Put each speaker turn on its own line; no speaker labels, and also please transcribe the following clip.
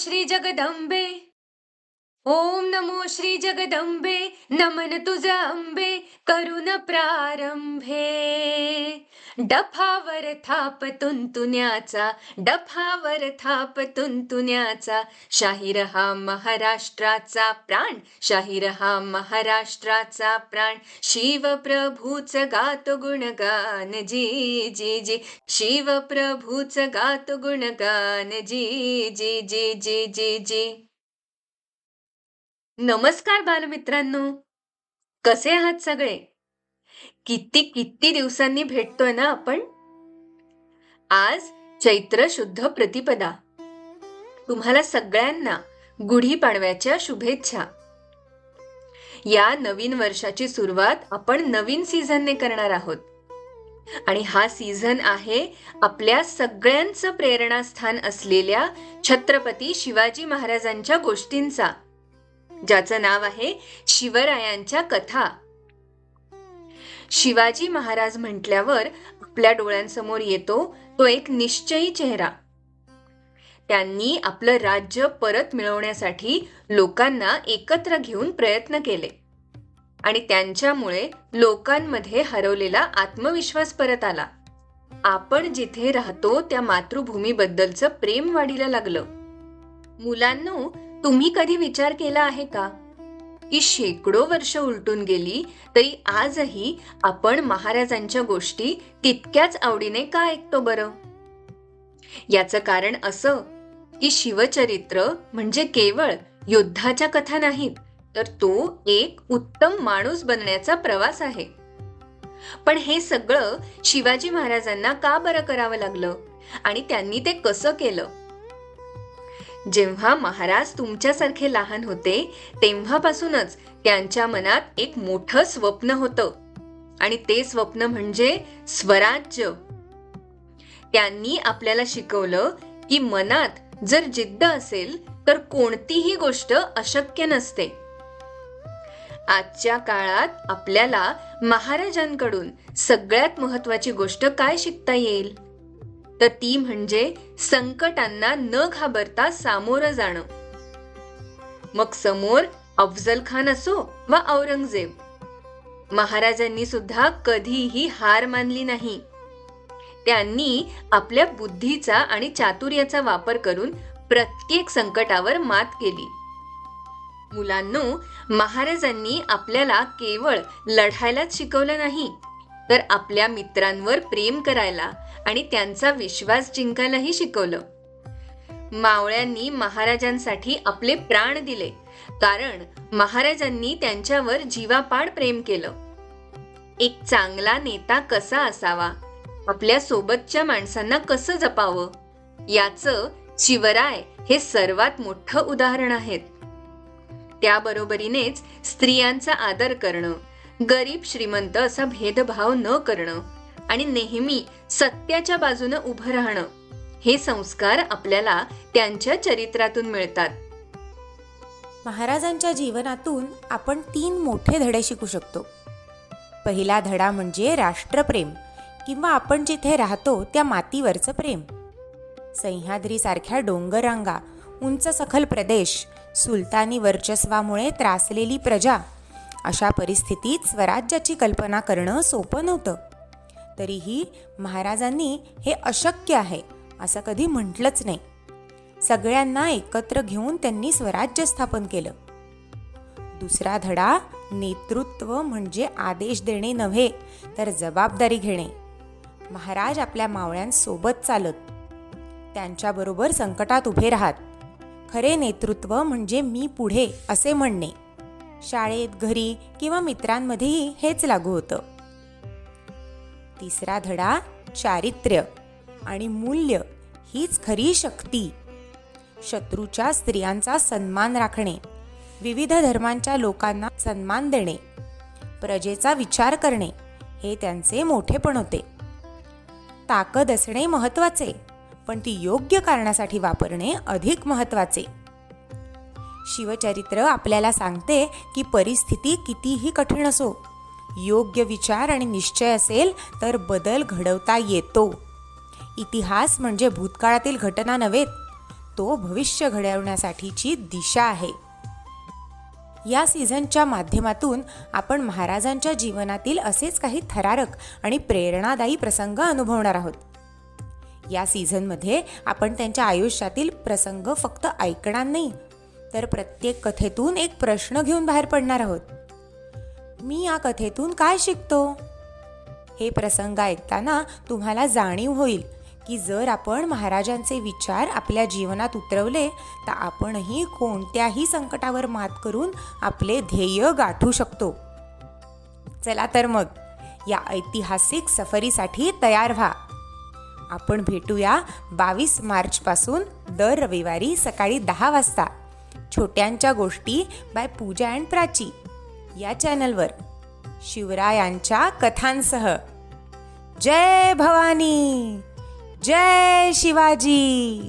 श्री जगदंबे. ओम नमो श्री जगदंबे. नमन तुझ अंबे करून प्रारंभे. डफावर थाप तुंतुण्याचा, डफावर थाप तुंतुण्याचा. शाहीर हा महाराष्ट्राचा प्राण, शाहीर हा महाराष्ट्राचा प्राण. शिवप्रभूच गातो गुणगान जी जी जी. शिवप्रभूच गातो गुणगान जी जी जी जी जी जी. नमस्कार बालमित्रांनो, कसे आहात सगळे? किती किती दिवसांनी भेटतोय ना आपण. आज चैत्र शुद्ध प्रतिपदा. तुम्हाला सगळ्यांना गुढीपाडव्याच्या शुभेच्छा. या नवीन वर्षाची सुरुवात आपण नवीन सीझनने करणार आहोत आणि हा सीझन आहे आपल्या सगळ्यांचं प्रेरणास्थान असलेल्या छत्रपती शिवाजी महाराजांच्या गोष्टींचा, ज्याचं नाव आहे शिवरायांच्या कथा. शिवाजी महाराज म्हटल्यावर आपल्या डोळ्यांसमोर येतो तो एक निश्चयी चेहरा. त्यांनी आपलं राज्य परत मिळवण्यासाठी लोकांना एकत्र घेऊन प्रयत्न केले आणि त्यांच्यामुळे लोकांमध्ये हरवलेला आत्मविश्वास परत आला. आपण जिथे राहतो त्या मातृभूमीबद्दलचं प्रेम वाढीला लागलं. मुलांनो, तुम्ही कधी विचार केला आहे का की शेकडो वर्ष उलटून गेली तरी आजही आपण महाराजांच्या गोष्टी तितक्याच आवडीने का ऐकतो बरं? याचं कारण असं की शिवचरित्र म्हणजे केवळ युद्धाच्या कथा नाहीत, तर तो एक उत्तम माणूस बनण्याचा प्रवास आहे. पण हे सगळं शिवाजी महाराजांना का बरं करावं लागलं आणि त्यांनी ते कसं केलं? जेव्हा महाराज तुमच्यासारखे लहान होते तेव्हापासूनच त्यांच्या मनात एक मोठं स्वप्न होतं आणि ते स्वप्न म्हणजे स्वराज्य. त्यांनी आपल्याला शिकवलं की मनात जर जिद्द असेल तर कोणतीही गोष्ट अशक्य नसते. आजच्या काळात आपल्याला महाराजांकडून सगळ्यात महत्वाची गोष्ट काय शिकता येईल तर ती म्हणजे संकटांना न घाबरता सामोरं जाणं. मग समोर अफजल खान असो वा औरंगजेब, महाराजांनी सुद्धा कधीही हार मानली नाही. त्यांनी आपल्या बुद्धीचा आणि चातुर्याचा वापर करून प्रत्येक संकटावर मात केली. मुलांनो, महाराजांनी आपल्याला केवळ लढायलाच शिकवलं नाही तर आपल्या मित्रांवर प्रेम करायला आणि त्यांचा विश्वास जिंकायलाही शिकवलं. मावळ्यांनी महाराजांसाठी आपले प्राण दिले कारण महाराजांनी त्यांच्यावर जीवापाड प्रेम केलं. एक चांगला नेता कसा असावा, आपल्या सोबतच्या माणसांना कसं जपावं, याचं शिवराय हे सर्वात मोठं उदाहरण आहेत. त्याबरोबरीनेच स्त्रियांचा आदर करणं, गरीब श्रीमंत असा भेदभाव न करणं आणि नेहमी सत्याच्या बाजूने उभं राहणं, हे संस्कार आपल्याला त्यांच्या चरित्रातून मिळतात.
महाराजांच्या जीवनातून आपण 3 मोठे धडे शिकू शकतो. पहिला धडा म्हणजे राष्ट्रप्रेम किंवा आपण जिथे राहतो त्या मातीवरचं प्रेम. सह्याद्रीसारख्या डोंगररांगा, उंच सखल प्रदेश, सुलतानी वर्चस्वामुळे त्रासलेली प्रजा, अशा परिस्थितीत स्वराज्याची कल्पना करणं सोपं नव्हतं. तरीही महाराजांनी हे अशक्य आहे असं कधी म्हटलंच नाही. सगळ्यांना एकत्र घेऊन त्यांनी स्वराज्य स्थापन केलं. दुसरा धडा नेतृत्व म्हणजे आदेश देणे नव्हे तर जबाबदारी घेणे. महाराज आपल्या मावळ्यांसोबत चालत, त्यांच्याबरोबर संकटात उभे राहत. खरे नेतृत्व म्हणजे मी पुढे असे म्हणणे. शाळेत, घरी किंवा मित्रांमध्येही हेच लागू होतं. तिसरा धडा चारित्र्य आणि मूल्य हीच खरी शक्ती. शत्रूच्या स्त्रियांचा सन्मान राखणे, विविध धर्मांच्या लोकांना सन्मान देणे, प्रजेचा विचार करणे, हे त्यांचे मोठेपण होते. ताकद असणे महत्त्वाचे, पण ती योग्य कारणासाठी वापरणे अधिक महत्त्वाचे. शिवचरित्र आपल्याला सांगते की परिस्थिती कितीही कठीण असो, योग्य विचार आणि निश्चय असेल तर बदल घडवता येतो. इतिहास म्हणजे भूतकाळातील घटना नव्हेत, तो भविष्य घडवण्यासाठीची दिशा आहे. या सीझनच्या माध्यमातून आपण महाराजांच्या जीवनातील असेच काही थरारक आणि प्रेरणादायी प्रसंग अनुभवणार आहोत. या सीझनमध्ये आपण त्यांच्या आयुष्यातील प्रसंग फक्त ऐकणार नाही, तर प्रत्येक कथेतून एक प्रश्न घेऊन बाहेर पडणार आहोत. मी या कथेतून काय शिकतो? हे प्रसंग ऐकताना तुम्हाला जाणीव होईल की जर आपण महाराजांचे विचार आपल्या जीवनात उतरवले तर आपणही कोणत्याही संकटावर मात करून आपले ध्येय गाठू शकतो. चला तर मग या ऐतिहासिक सफरीसाठी तयार व्हा. आपण भेटूया 22 मार्चपासून दर रविवारी सकाळी 10 वाजता छोट्यांच्या गोष्टी बाय पूजा अँड प्राची या चॅनलवर शिवरायांच्या कथांसह. जय भवानी, जय शिवाजी.